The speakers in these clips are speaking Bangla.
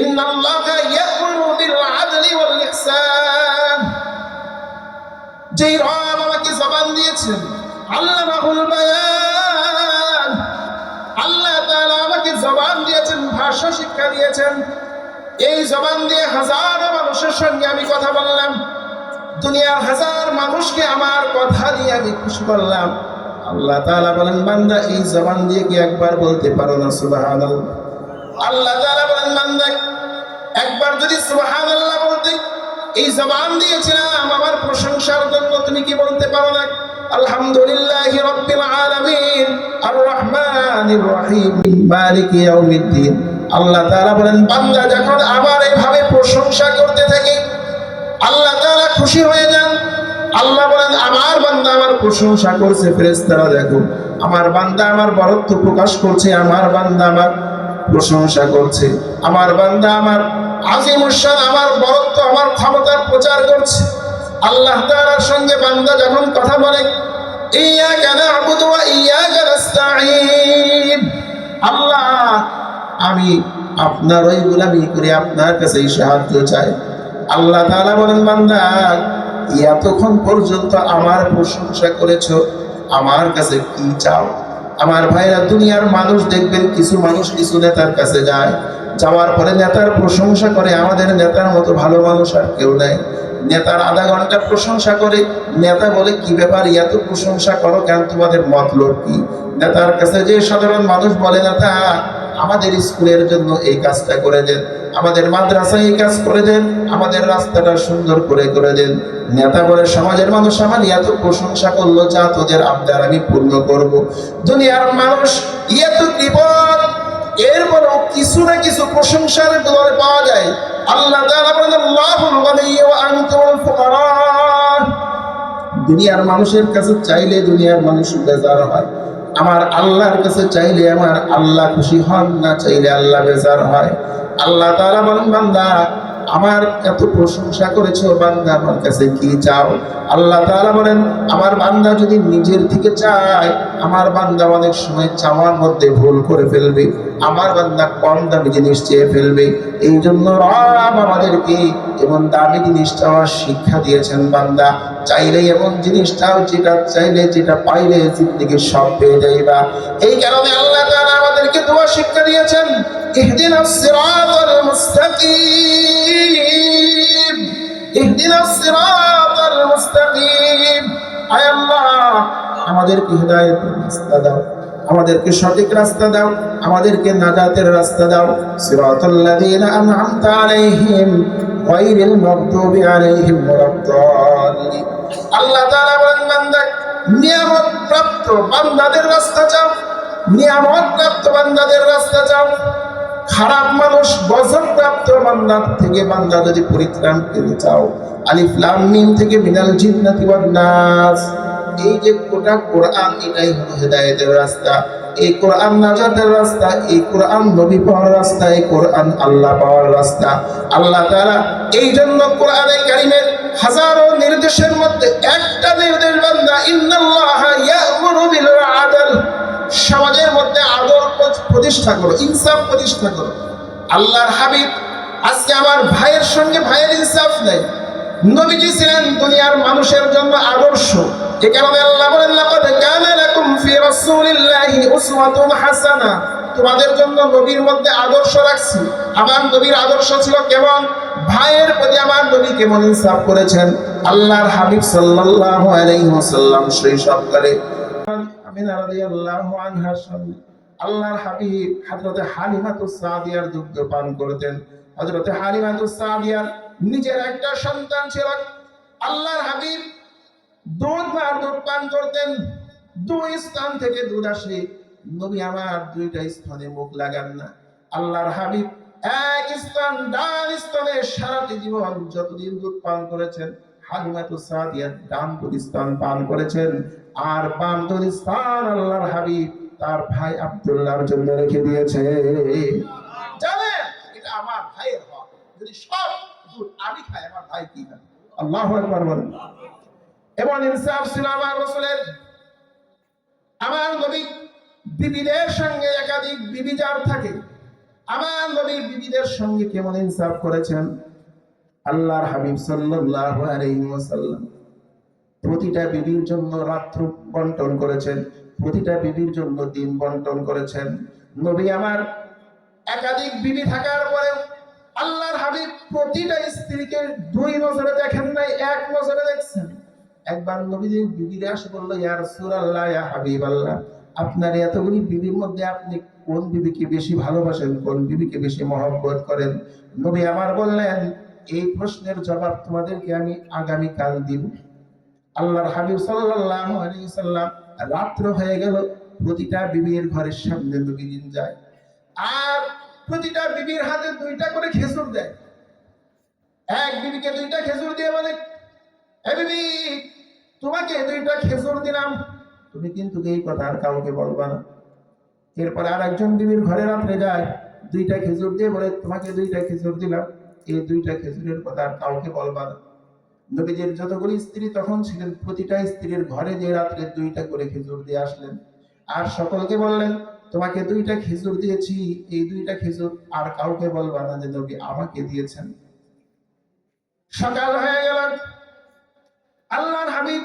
ইন্নাল্লাহা ইয়া'মুরু বিল আদলি ওয়াল ইহসান। যেই রব আমাকে জবান দিয়েছেন, আল্লামাহুল বায়ান, আল্লাহ তাআলা আমাকে জবান দিয়েছেন, ভাষা শিক্ষা দিয়েছেন। এই জবান দিয়ে হাজারো মানুষের সঙ্গে আমি কথা বললাম, দুনিয়ার হাজার মানুষকে আমার কথা দিয়ে আমি খুশি করলাম। আল্লাহ তাআলা বলেন, বান্দা এই জবান দিয়ে কি একবার বলতে পারো না সুবহানাল্লাহ? আল্লাহ তাআলা বলেন, বান্দা একবার যদি সুবহানাল্লাহ বলতে, এই জবান দিয়েছিলাম আমার প্রশংসার জন্য, তুমি কি বলতে পারো না? আলহামদুলিল্লাহি রাব্বিল আলামিন আর রহমানির রহিম মালিকি ইয়াউমিদ্দিন। আল্লাহ তাআলা বলেন, বান্দা যখন আমার এইভাবে প্রশংসা করতে থাকে, আল্লাহ তাআলা খুশি হয়ে যান। আল্লাহ বলেন, আমার বান্দা আমার প্রশংসা করছে, ফেরেশতারা দেখো আমার বান্দা আমার বরত্ব প্রকাশ করছে, আমার বান্দা আমার প্রশংসা করছে, আমার বান্দা আমার আজিমুশ শান, আমার বরত্ব, আমার ক্ষমতার প্রচার করছে। আল্লাহ তাআলার সঙ্গে বান্দা যখন কথা বলে, ইয়্যাকা না'বুদু ওয়া ইয়্যাকা নাস্তাঈন, আল্লাহ আমি আপনার ওই গোলামি করে আপনার কাছেই সাহায্য চাই। আল্লাহ তাআলা বলেন, বান্দা এতক্ষণ পর্যন্ত আমার প্রশংসা করেছো, আমার কাছে কি চাও? আমার ভাইরা, দুনিয়ার মানুষ দেখবেন কিছু মানুষ কিছু নেতার কাছে যায়, যাওয়ার পরে নেতার প্রশংসা করে। আমাদের নেতার মতো ভালো মানুষ আর কেউ নাই। নেতার আধা ঘন্টা প্রশংসা করে, নেতা বলে কি ব্যাপার এত প্রশংসা করো কেন, তোমাদের মতলব কি? নেতার কাছে যে সাধারণ মানুষ বলে, নেতা আমাদের স্কুলের জন্য এই কাজটা করে দেন, আমাদের মাদ্রাসায় এই কাজ করে দেন, আমাদের রাস্তাটা সুন্দর করে দেন। নেতা বলে সমাজের মানুষ আমার এত প্রশংসা করলো, যা তোদের আবদার আমি পূর্ণ করব। দুনিয়ার মানুষ এত বিপদ, এরপরও কিছু না কিছু প্রশংসার দোয়ারে পাওয়া যায়। আল্লাহ তাআলা বলেন, আল্লাহুল গনিয়্যু ওয়া আনতুমুল ফুকারা। দুনিয়ার মানুষের কাছে চাইলে দুনিয়ার মানুষ বেজার হয়, আমার আল্লাহর কাছে চাইলে আমার আল্লাহ খুশি হন, না চাইলে আল্লাহ বেজার হয়। আল্লাহ তাআলা বলেন, বান্দা আমার এত প্রশংসা করেছো, বান্দা আমার কাছে কি চাও? আল্লাহ তাআলা বলেন, আমার বান্দা যদি নিজের থেকে চায়, আমার বান্দা অনেক সময় চাওয়ার মধ্যে ভুল করে ফেলবে, আমার বান্দা কম দামি জিনিস চেয়ে ফেলবে। এই জন্য রব আমাদেরকে এমন দামি জিনিস চাওয়ার শিক্ষা দিয়েছেন। বান্দা চাইলে এমন জিনিস চাও, যেটা চাইলে যেটা পাইলে জিন্দেগি সব পেয়ে যাইবা। এই কারণে আল্লাহ তাআলা আমাদেরকে দোয়া শিক্ষা দিয়েছেন, ইহদিনাস সিরাতাল মুস্তাকিম, ইহদিনাস সিরাতাল মুস্তাকিম। আয় আল্লাহ আমাদেরকে হিদায়াতের রাস্তা দাও, আমাদেরকে সঠিক রাস্তা দাও, আমাদেরকে নাজাতের রাস্তা দাও। সিরাতাল্লাযীনা আন'আমতা আলাইহিম গায়রিল মাগদুবি আলাইহিম ওয়ালাদ-দাল্লিন। আল্লাহ তাআলা বলেন, বান্দা নিয়ামত প্রাপ্ত বান্দাদের রাস্তা চাও, নিয়ামত প্রাপ্ত বান্দাদের রাস্তা চাও। খারাপ মানুষ গজব প্রাপ্ত বান্দার থেকে বান্দা যদি পরিত্রাণ পেতে চাও, আলিফ লাম মিম থেকে মিনাল জিন্নাতি ওয়ান নাস, এই যে গোটা কোরআন, এটাই হলো হেদায়েতের রাস্তা। এই কোরআন নাজাতের রাস্তা, এই কোরআন নবী পাওয়ার রাস্তা, এই কোরআন আল্লাহ পাওয়ার রাস্তা। আল্লাহ তাআলা এই জন্য কোরআনে কারীমের হাজারো নির্দেশের মধ্যে একটা নির্দেশ, বান্দা ইন্নাল্লাহা ইয়া'মুরু বিল আদল, সমাজের মধ্যে আদল প্রতিষ্ঠা করো, ইনসাফ প্রতিষ্ঠা করো। আল্লাহর হাবিব আজকে আমার ভাইয়ের সঙ্গে ভাইয়ের ইনসাফ নেই। নবীজি ছিলেন দুনিয়ার মানুষের জন্য আদর্শ। এই কারণে আল্লাহ বলেন, লাকাদ কানা লাকুম ফি রাসূলিল্লাহি উসওয়াতুন হাসানা, তোমাদের জন্য নবীর মধ্যে আদর্শ রাখছি। আমার নবীর আদর্শ ছিল কেমন? ভাইয়ের প্রতি আমার নবী কেমন ইনসাফ করেছেন। আল্লাহর হাবিব সাল্লাল্লাহু আলাইহি ওয়াসাল্লাম শৈশবকালে আমিনা রাদিয়াল্লাহু আনহার সঙ্গে আল্লাহর হাবিব হযরত হালিমাতুস সাদিয়ার দুগ্ধ পান করতেন। হযরত হালিমাতুস সাদিয়ার নিজের একটা সন্তান ছিল। আল্লাহর হাবিব দুধ পান করতেন, দুই স্থান থেকে দুধ আসে, নবী আমার দুইটা স্থানে মুখ লাগান না। আল্লাহর হাবিব এক স্থান, ডান স্থানে সারাটি জীবন যতদিন দুধ পান করেছেন, হালিমাতুস সাদিয়া ডান দুধ স্থান পান করেছেন, আর বাম দুধ স্থান আল্লাহর হাবিব তার ভাই আব্দুল্লাহর জন্য রেখে দিয়েছে। জানেন এটা আমার ভাইয়ের হক, যদি সব দুধ আমি খাই আমার ভাই কি খাবে? আল্লাহু আকবার বলেন। এবং ইনসাফ ছিল আমার রাসূলের। আমার নবী বিবিদের সঙ্গে একাধিক বিবি যার থাকে, আমার নবী বিবিদের সঙ্গে কেমন ইনসাফ করেছেন। আল্লাহর হাবিব সাল্লাল্লাহু আলাইহি ওয়াসাল্লাম প্রতিটা বিবির জন্য রাত্র বন্টন করেছেন, প্রতিটা বিবির জন্য দিন বন্টন করেছেন। নবী আমার একাধিক বিবি থাকার পরে আল্লাহর হাবিব প্রতিটা স্ত্রীকে দুই নজরে দেখেন নাই, এক নজরে দেখছেন। একবার নবীদের বিবিরা এসে বলল, ইয়া রাসূলুল্লাহ, ইয়া হাবিবাল্লাহ, আপনার এতগুলি বিবির মধ্যে আপনি কোন বিবিকে বেশি ভালোবাসেন, কোন বিবিকে বেশি মহব্বত করেন? নবী আমার বললেন, এই প্রশ্নের জবাব তোমাদেরকে আমি আগামী কাল দিব। আল্লাহর হাবিব সাল্লাল্লাহু আলাইহি সাল্লাম রাত্র হয়ে গেল, প্রতিটা বিবির ঘরের সামনে নবী দিন যায়, আর প্রতিটা বিবির হাতে দুইটা করে খেজুর দেয়। এক বিবিকে দুইটা খেজুর দিয়ে বলে, এ বিবি, তোমাকে দুইটা খেজুর দিলাম, তুমি কিন্তু এই কথা আর কাউকে বলবা না। এরপরে আর একজন বিবির ঘরে রাত্রে যায়, দুইটা খেজুর দিয়ে বলে, তোমাকে দুইটা খেজুর দিলাম, এই দুইটা খেজুরের কথা আর কাউকে বলবা না। নবীজির যতগুলি স্ত্রী তখন ছিলেন, প্রতিটা স্ত্রীর ঘরে যে রাত্রে দুইটা করে খেজুর দিয়ে আসলেন, আর সকলকে বললেন, তোমাকে দুইটা খেজুর দিয়েছি, এই দুইটা খেজুর আর কাউকে বলবা না যে নবী আমাকে দিয়েছেন। সকাল হয়ে গেল, আল্লাহর হাবিব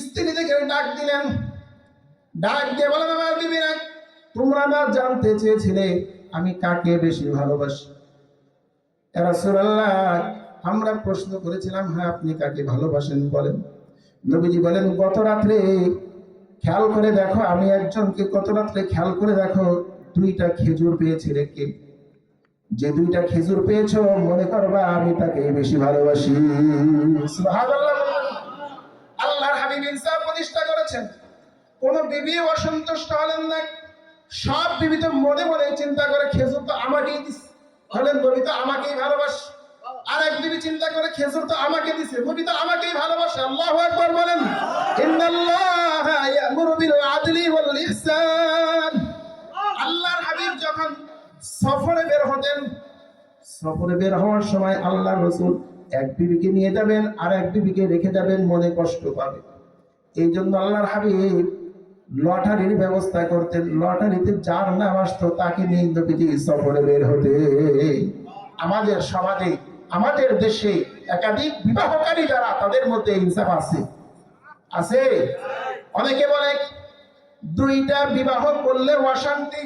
স্ত্রীদেরকে ডাক দিলেন, ডাক দিয়ে বলেন, আমার বিবিরা, তোমরা না জানতে চেয়েছিলে আমি কাকে বেশি ভালোবাসি? ইয়া রাসূলুল্লাহ, আমরা প্রশ্ন করেছিলাম, হ্যাঁ আপনি কাকে ভালোবাসেন বলেন। নবীজি বলেন, গত রাত্রে খেয়াল করে দেখো, আমি একজনকে গত রাত্রে খেয়াল করে দেখো দুইটা খেজুর পেয়েছি রে, কে? যে দুইটা খেজুর পেয়েছো মনে করবা আমি তাকে বেশি ভালোবাসি। সুবহানাল্লাহ। আল্লাহর হাবিব ইনসাফ প্রতিষ্ঠা করেছেন, কোন বিবি অসন্তুষ্ট হলেন না। সব বিবি তো মনে মনে চিন্তা করে, খেজুর তো আমাকেই দিছে, হলেন নবী তো আমাকেই ভালোবাসে। আর এক বিবি চিন্তা করে, খেজুর তো আমাকে দিছে, নবী তো আমাকেই ভালোবাসে। আল্লাহু আকবার বলেন। ইন্নাল্লাহা ইয়া'মুরু বিল আদলি ওয়াল ইহসান। আল্লাহর হাবিব যখন সফরে বের হতেন, সফরে বের হওয়ার সময় আল্লাহর রাসূল এক বিবিকে নিয়ে যাবেন আর এক বিবিকে রেখে যাবেন, মনে কষ্ট পাবে। এই জন্য আল্লাহর হাবিব লটারির ব্যবস্থা করতেন, লটারিতে যার নাম আসতো তাকে নিয়ে নবীজি সফরে বের হতে। আমাদের সমাজে, আমাদের দেশে একাধিক বিবাহকারী যারা, তাদের মধ্যে ইনসাফ আছে, আছে। অনেকে বলে দুইটা বিবাহ করলে অশান্তি।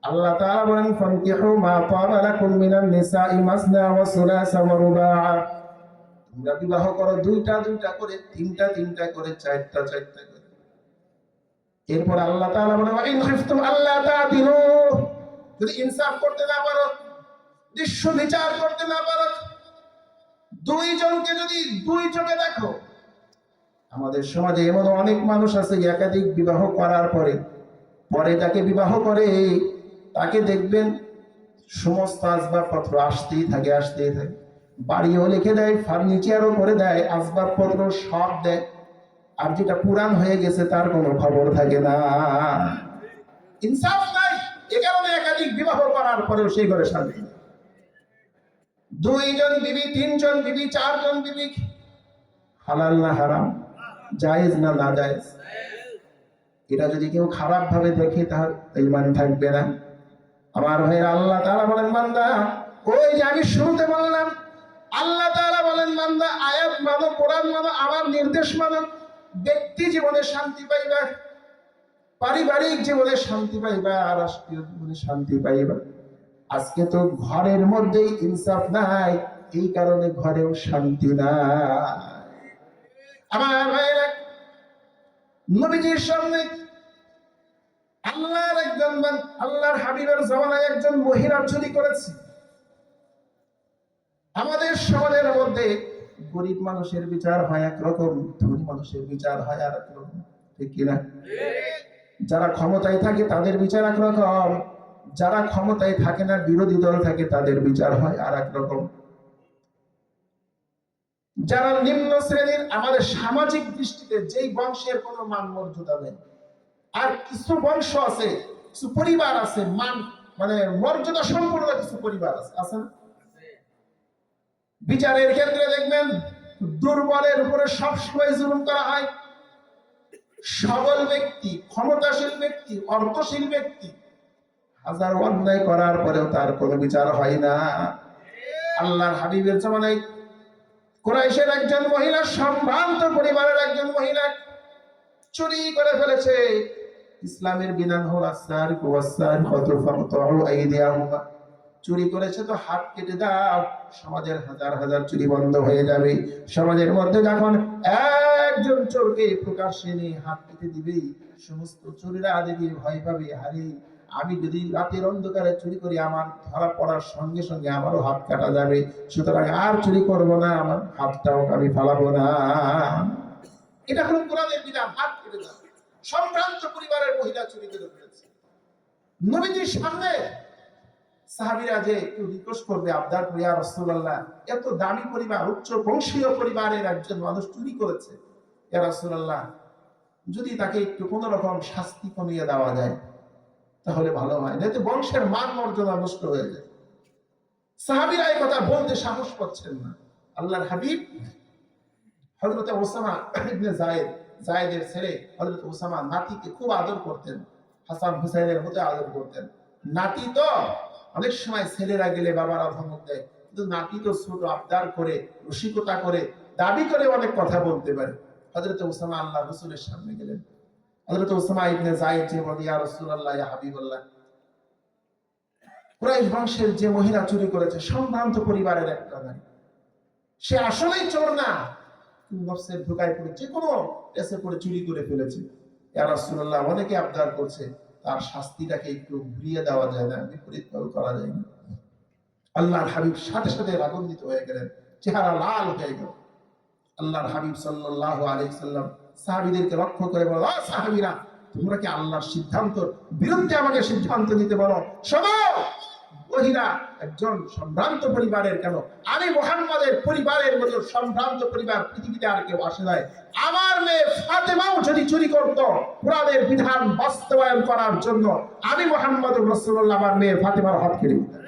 আল্লাহ তাআলা বলেন, ফানকিহু মা তাবা লাকুম মিনান নিসাই মাসনা ওয়া সুলাসা ওয়া রুবাআ। তোমরা বিবাহ করো দুইটা দুইটা করে, তিনটা তিনটা করে, চারটা চারটা করে। এরপর আল্লাহ তাআলা বলেন, ওয়া ইন খিফতুম আল্লা তা'দিলু, যদি ইনসাফ করতে না পারো, দৃশ্য বিচার করতে না পারো, দুইজনকে যদি দুই চোখে দেখো। আমাদের সমাজে এমন অনেক মানুষ আছে, একাধিক বিবাহ করার পরে পরে যাকে বিবাহ করে তাকে দেখবেন সমস্ত আসবাবপত্র আসতেই থাকে, আসতেই থাকে। বাড়িও লিখে দেয়, ফার্নিচারও করে দেয়, আসবাবপত্র সব দেয়, আর যেটা পুরান হয়ে গেছে তার কোনো খবর থাকে না। ইনসাফ নাই, এ কারণে একাধিক বিবাহ করার পরেও সেই ঘরে শান্তি। দুইজন বিবি, তিনজন বিবি, চারজন বিবি, হালাল না হারাম, জায়েজ না নাজায়েজ? এটা যদি কেউ খারাপ ভাবে দেখে তার ঈমান থাকবে না। আমার ভাইরা, আল্লাহ তাআলা বলেন, বান্দা, ওই যে আমি শুরুতে বললাম, আল্লাহ তাআলা বলেন, বান্দা আয়াত মানো, কোরআন মানো, আমার নির্দেশ মানো, ব্যক্তি জীবনে শান্তি পাইবা, পারিবারিক জীবনে শান্তি পাইবা, রাষ্ট্রীয় জীবনে শান্তি পাইবা। আজকে তো ঘরের মধ্যেই ইনসাফ নাই, এই কারণে ঘরেও শান্তি নাই। আমার ভাইরা, নবীজির সামনে আল্লাহর হাবিবের জামানায় একজন মহিলা চুরি করেছে। আমাদের সমাজের মধ্যে গরিব মানুষের বিচার হয় একরকম, ধনী মানুষের বিচার হয় আর একরকম, ঠিক কিনা? যারা ক্ষমতায় থাকে তাদের বিচার একরকম, যারা ক্ষমতায় থাকে না, বিরোধী দল থাকে, তাদের বিচার হয় আর একরকম। যারা নিম্ন শ্রেণীর, আমাদের সামাজিক দৃষ্টিতে যেই বংশের কোনো মান মর্যাদা নেই, আর কিছু বংশ আছে, কিছু পরিবার আছে, মানে মর্যাদা সম্পূর্ণ কিছু পরিবার আছে না? বিচারের ক্ষেত্রে দেখবেন দুর্বলের উপরে সবসময় জুলুম করা হয়। সবল ব্যক্তি, ক্ষমতাশীল ব্যক্তি, অর্থশীল ব্যক্তি হাজার অন্যায় করার পরেও তার কোনো বিচার হয় না। আল্লাহর হাবিবের জামানায় কুরাইশের একজন মহিলা, সম্ভ্রান্ত পরিবারের একজন মহিলা চুরি করে ফেলেছে। ইসলামের বিধান হল আস-সারিকু ওয়াস-সারিকাতু ফাকতাউ আইদিয়াহুমা, চুরি করেছে তো হাত কেটে দাও। সমাজের হাজার হাজার চুরি বন্ধ হয়ে যাবে। সমাজের মধ্যে যখন একজন চোরকে প্রকাশ্যে নিয়ে হাত কেটে দিবে, সমস্ত চোরেরা দেখে ভয় পাবে, হারে আমি যদি রাতের অন্ধকারে চুরি করি, আমার ধরা পড়ার সঙ্গে সঙ্গে আমারও হাত কাটা যাবে, সুতরাং আর চুরি করব না, আমার হাতটাও আমি ফালাবো না। এটা হলো কোরআনের বিধান, হাত কেটে দাও। সম্ভ্রান্ত পরিবারের মহিলা চুরি করে ফেলেছে। নবীজির সামনে সাহাবীরা যে একটু রিকোয়েস্ট করবে, আবদার করে, ইয়া রাসূলুল্লাহ, এত দামি পরিবার, উচ্চ বংশীয় পরিবারের একজন মানুষ চুরি করেছে, ইয়া রাসূলুল্লাহ, যদি তাকে একটু কোন রকম শাস্তি কমিয়ে দেওয়া যায় তাহলে ভালো হয়, নয়তো বংশের মান মর্যাদা নষ্ট হয়ে যায়। সাহাবীরা এই কথা বলতে সাহস পাচ্ছেন না। আল্লাহর হাবিব হযরত ওসামা ইবনে যায়েদের ছেলে হযরত ওসামা নাতিকে খুব আদর করতেন, হাসান হুসাইনের মতো আদর করতেন। নাতি তো অনেক সময় ছেলেরা গেলে বাবারা ধমক দেয়, কিন্তু নাতি তো ছোট, আবদার করে, রসিকতা করে, দাবি করে অনেক কথা বলতে পারে। হযরত ওসামা আল্লাহ রাসূলের সামনে গেলেন। হযরত ওসামা ইবনে যায়েদ যে বলে, ইয়া রাসূলুল্লাহ, ইয়া হাবিবাল্লাহ, কুরাইশ বংশের যে মহিলা চুরি করেছে, সম্ভ্রান্ত পরিবারের একটা নারী, সে আসলেই চোর না, নফসের ধোঁকায় পড়ে যে কোনো কেসে পড়ে চুরি করে ফেলেছে। ইয়া রাসূলুল্লাহ, অনেকে আবদার করছে, তার শাস্তিটাকে একটু ঘুরিয়ে দেওয়া যায় না, বিপরীত করা যায় না। আল্লাহর হাবিব সাথে সাথে রাগান্বিত হয়ে গেলেন, চেহারা লাল হয়ে গেল। আল্লাহর হাবিব সাল্লাল্লাহু আলাইহি সাল্লাম সাহাবীদেরকে লক্ষ্য করে বলল, ও সাহাবীরা, তোমরা কি আল্লাহর সিদ্ধান্তের বিরুদ্ধে আমাকে সিদ্ধান্ত নিতে বলো? শোনো, মহিলা একজন সম্ভ্রান্ত পরিবারের, কেন আমি মুহাম্মাদের পরিবারের মতো সম্ভ্রান্ত পরিবার পৃথিবীতে আর কেউ আসে নাই। আমার মেয়ে ফাতেমাও যদি চুরি করত, কোরআনের বিধান বাস্তবায়ন করার জন্য আমি মুহাম্মদুর রাসূলুল্লাহ আমার মেয়ে ফাতেমার হাত কেটে দিতাম।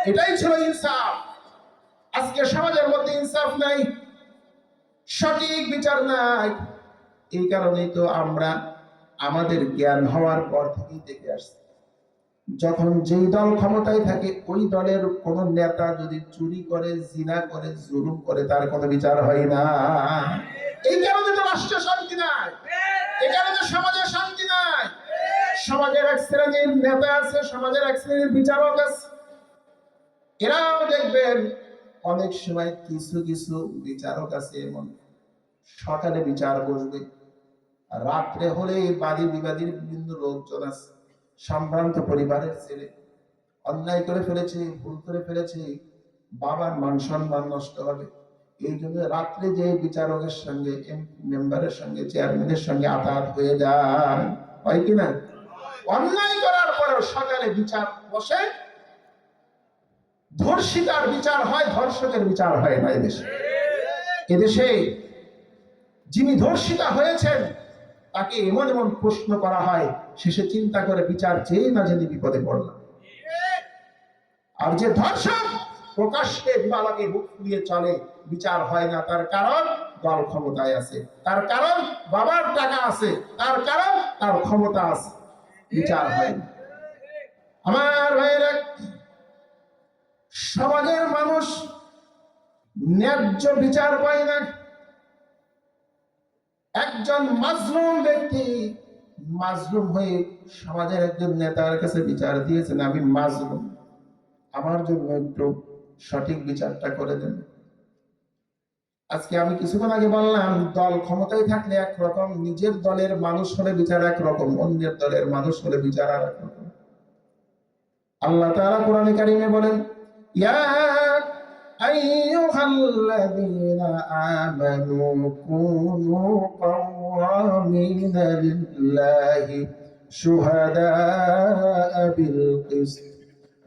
এটাই ছিল ইনসাফ। আজকে সমাজের মধ্যে ইনসাফ নাই, সঠিক বিচার নাই। এই কারণেই তো আমরা আমাদের জ্ঞান হওয়ার পর থেকেই দেখে আসছি, যখন যেই দল ক্ষমতায় থাকে ওই দলের কোন নেতা যদি চুরি করে, জিনা করে, জুলুম করে, তার কোনো বিচার হয় না। এই কারণে তো রাষ্ট্রে শান্তি নাই, এই কারণে সমাজে শান্তি নাই। সমাজের এক শ্রেণীর নেতা আছে, সমাজের এক শ্রেণীর বিচারক আছে, এরাও দেখবেন অনেক সময় কিছু কিছু বিচারক আছে এমন, সকালে বিচার বসবে, রাত্রে হলে বাদী বিবাদীর বিভিন্ন লোকজন আছে, সম্ভ্রান্ত পরিবারের ছেলে অন্যায় করে ফেলেছে, ভুল করে ফেলেছে, বাবার মান সম্মান নষ্ট হবে, এই জন্য রাত্রে যে বিচারকের সঙ্গে, মেম্বারের সঙ্গে, চেয়ারম্যানের সঙ্গে আঘাত হয়ে যায়, হয় কিনা? অন্যায় করার পরেও সকালে বিচার বসে, ধর্ষিতার বিচার হয়, ধর্ষকের বিচার হয় না। এদেশে যিনি ধর্ষিতা হয়েছেন তাকে এমন এমন প্রশ্ন করা হয়, শেষে চিন্তা করে বিচার চেয়ে না জেনে বিপদে পড়লাম। আর যে ধর্ষক প্রকাশ্যে বিবাদে মুখ ফুলিয়ে চলে, বিচার হয় না। তার কারণ দল ক্ষমতায় আছে, তার কারণ বাবার টাকা আছে, তার কারণ তার ক্ষমতা আছে, বিচার হয় না। আমার ভাইয়েরা, সমাজের মানুষ ন্যায্য বিচার পায় না। একজন মাজলুম ব্যক্তি মাজলুম হয়ে সমাজের একজন নেতার কাছে বিচার দিয়েছেন, আমি মাজলুম, আমার জন্য একটু সঠিক বিচারটা করে দেন। আজকে আমি কিছুক্ষণ আগে বললাম, দল ক্ষমতায় থাকলে একরকম, নিজের দলের মানুষ হলে বিচার একরকম, অন্যের দলের মানুষ হলে বিচার আর একরকম। আল্লাহ তাআলা কোরআনে কারিমে বলেন, ইয়া আইয়ুহাল্লাযীনা আমানু কুনু কাওয়ামিনা লিল্লাহি শুহাদাআ বিল কিসত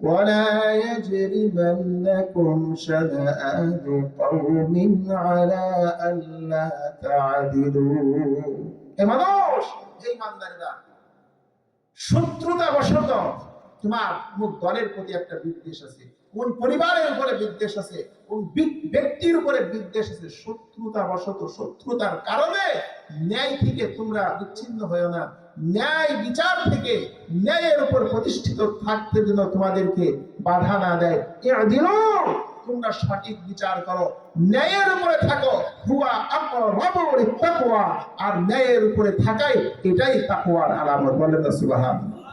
ওয়া লা ইয়াজরিমান্নাকুম শানাআনু কওমিন আলা আল্লা তা'দিলু। হে মানুষ, হে ইমানদারেরা, শত্রুতা বশত তোমার কোন দলের প্রতি একটা বিদ্বেষ আছে, কোন পরিবারের উপরে বিদ্বেষ আছে, কোন ব্যক্তির উপরে বিদ্বেষ আছে, শত্রুতা বশত, শত্রুতার কারণে ন্যায় থেকে তোমরা বিচ্ছিন্ন হয়েও না, ন্যায় বিচার থেকে ন্যায়ের উপর প্রতিষ্ঠিত থাকতে যেন তোমাদেরকে বাধা না দেয়। ইদিলু, তোমরা সঠিক বিচার করো, ন্যায়ের উপরে থাকো। হুয়া আকরাবু লিত্তাকওয়া, আর ন্যায়ের উপরে থাকাই এটাই তাকওয়ার আলামত। বলেন না সুবহানাল্লাহ।